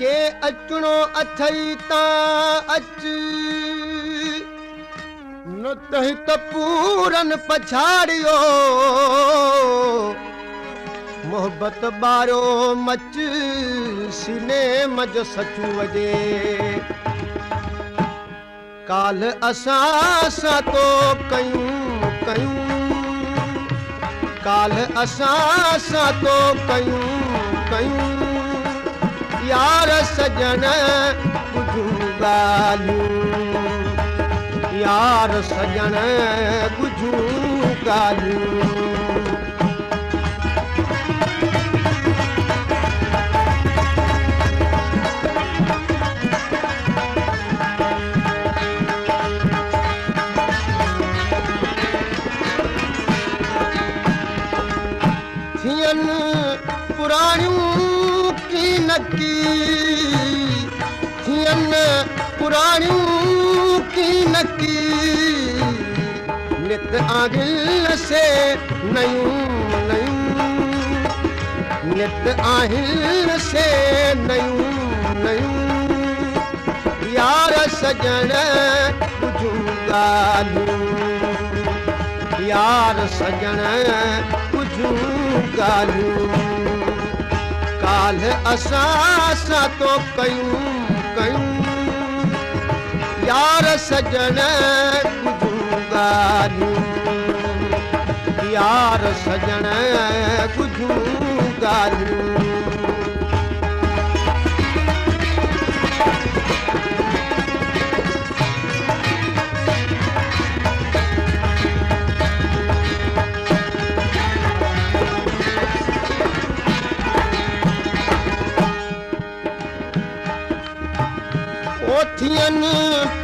जे अचणो अथई ता अच न तही त पूरन पछाड़ियो मोहब्बत बारो मच सीने मज सचू वजे काल असां सां तो कयूं कयूं काल असां सां तो कयूं कयूं यार सजन बुझूं ॻाल्हियूं यार सजन बुझूं ॻाल्हियूं पुराणियूं की नकी थियन पुराणियूं की नकी नित आहिल से नयूं नयूं नित आहिल से नयूं नयूं यार सजन बुझूं ॻाल्हियूं यार सजन बुझूं ॻाल्हियूं काल असां सां तो कयूं कयूं यार सजन बुझूं ॻाल्हियूं यार सजन बुझूं ॻाल्हियूं थियन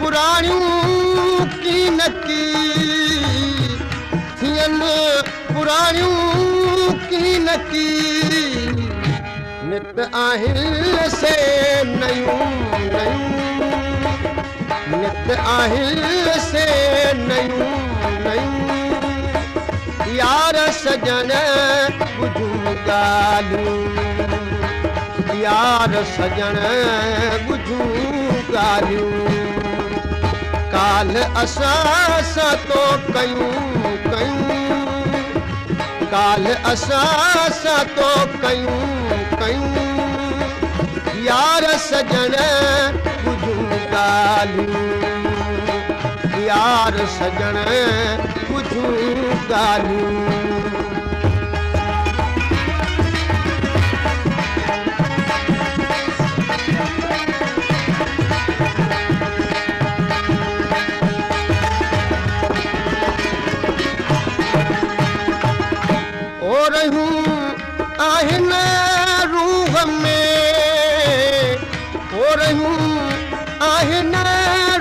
पुराणियूं की नकी थियन पुराणियूं की नकी नित आहिल से नयूं नयूं नित आहिल से नयूं नयूं यार सजन बुझूं ॻाल्हियूं यार सजन बुझूं ॻाल्हियूं काल असां सां तो कयूं कयूं काल असां सां तो कयूं कयूं यार सजन बुझूं ॻाल्हियूं यार सजन बुझूं ॻाल्हियूं आहिन रूह में हो रहियूं आहिन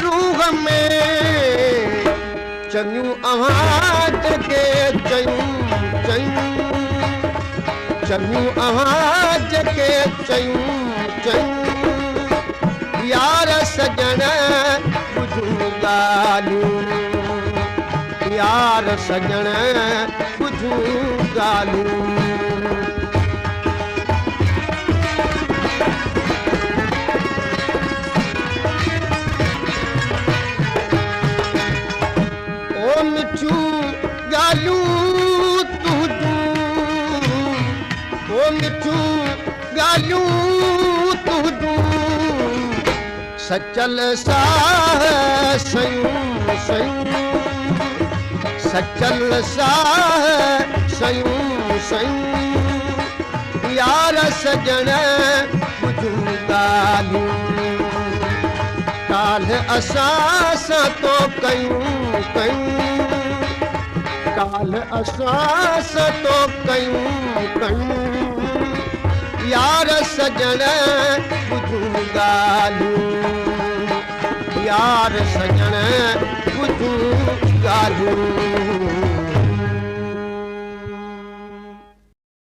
रूह में चङियूं आवाज़ के चयूं चयूं चङियूं आवाज़ के चयूं चयूं यार सजन बुझूं ॻाल्हियूं यार सजन बुझूं ॻाल्हियूं मिठियूं ॻाल्हियूं तुंहिंजूं ओ मिठियूं ॻाल्हियूं तुंहिंजूं सचल साह सयूं सयूं सचल साह सयूं सयूं यार सजन बुझूं ॻाल्हियूं काल असां सां तो कयूं कयूं काल असां सां तो कयूं कयूं यार सजन बुझूं ॻाल्हियूं यार सजन बुझूं ॻाल्हियूं